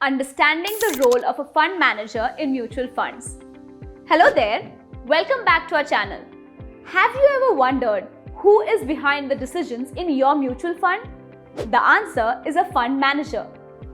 understanding the role of a fund manager in mutual funds. Hello there, welcome back to our channel. Have you ever wondered who is behind the decisions in your mutual fund? The answer is a fund manager.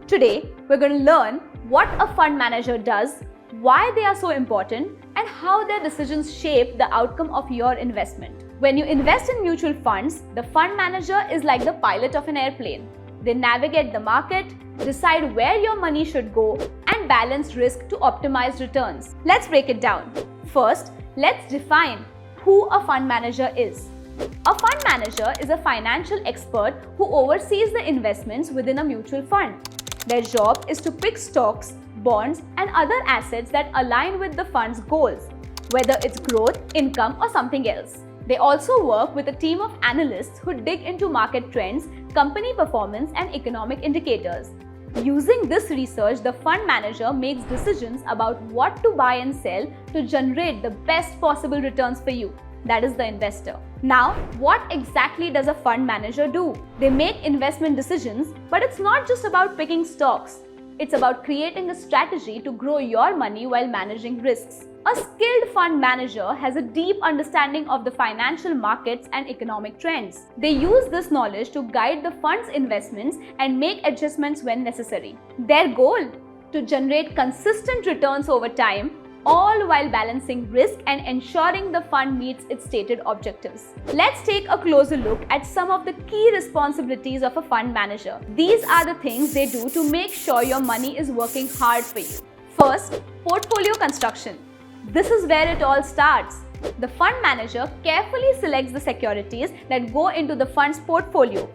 Today, we're going to learn what a fund manager does, why they are so important, and how their decisions shape the outcome of your investment. When you invest in mutual funds, the fund manager is like the pilot of an airplane. They navigate the market, decide where your money should go, and balance risk to optimize returns. Let's break it down. First, let's define who a fund manager is. A fund manager is a financial expert who oversees the investments within a mutual fund. Their job is to pick stocks, bonds, and other assets that align with the fund's goals, whether it's growth, income, or something else. They also work with a team of analysts who dig into market trends, company performance, and economic indicators. Using this research, the fund manager makes decisions about what to buy and sell to generate the best possible returns for you, that is the investor. Now, what exactly does a fund manager do? They make investment decisions, but it's not just about picking stocks. It's about creating a strategy to grow your money while managing risks. A skilled fund manager has a deep understanding of the financial markets and economic trends. They use this knowledge to guide the fund's investments and make adjustments when necessary. Their goal? To generate consistent returns over time, all while balancing risk and ensuring the fund meets its stated objectives. Let's take a closer look at some of the key responsibilities of a fund manager. These are the things they do to make sure your money is working hard for you. First, portfolio construction. This is where it all starts. The fund manager carefully selects the securities that go into the fund's portfolio.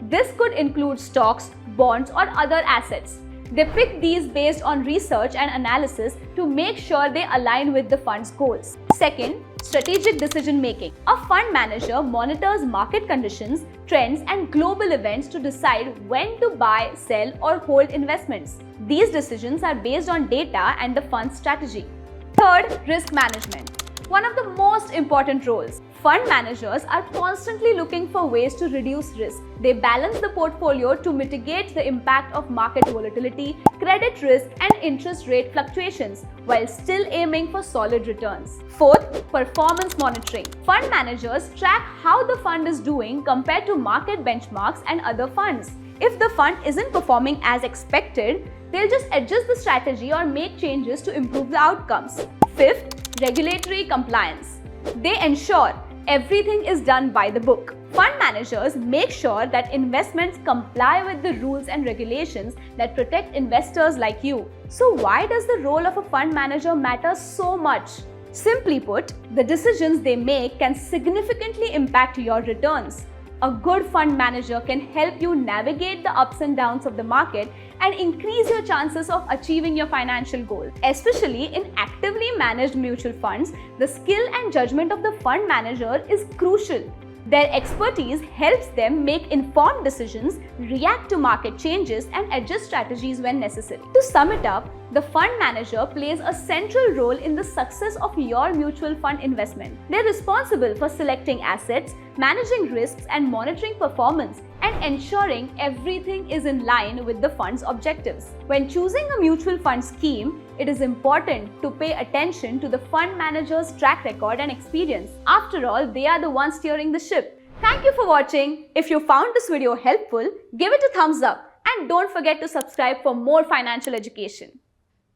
This could include stocks, bonds, or other assets. They pick these based on research and analysis to make sure they align with the fund's goals. Second, strategic decision making. A fund manager monitors market conditions, trends, and global events to decide when to buy, sell, or hold investments. These decisions are based on data and the fund's strategy. Third, risk management. One of the most important roles. Fund managers are constantly looking for ways to reduce risk. They balance the portfolio to mitigate the impact of market volatility, credit risk, and interest rate fluctuations, while still aiming for solid returns. Fourth, performance monitoring. Fund managers track how the fund is doing compared to market benchmarks and other funds. If the fund isn't performing as expected, they'll just adjust the strategy or make changes to improve the outcomes. Fifth, regulatory compliance. They ensure everything is done by the book. Fund managers make sure that investments comply with the rules and regulations that protect investors like you. So why does the role of a fund manager matter so much? Simply put, the decisions they make can significantly impact your returns. A good fund manager can help you navigate the ups and downs of the market and increase your chances of achieving your financial goals. Especially in actively managed mutual funds, the skill and judgment of the fund manager is crucial. Their expertise helps them make informed decisions, react to market changes, and adjust strategies when necessary. To sum it up, the fund manager plays a central role in the success of your mutual fund investment. They're responsible for selecting assets, managing risks, and monitoring performance, and ensuring everything is in line with the fund's objectives. When choosing a mutual fund scheme, it is important to pay attention to the fund manager's track record and experience. After all, they are the ones steering the ship. Thank you for watching. If you found this video helpful, give it a thumbs up and don't forget to subscribe for more financial education.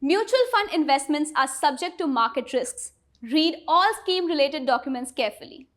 Mutual fund investments are subject to market risks. Read all scheme-related documents carefully.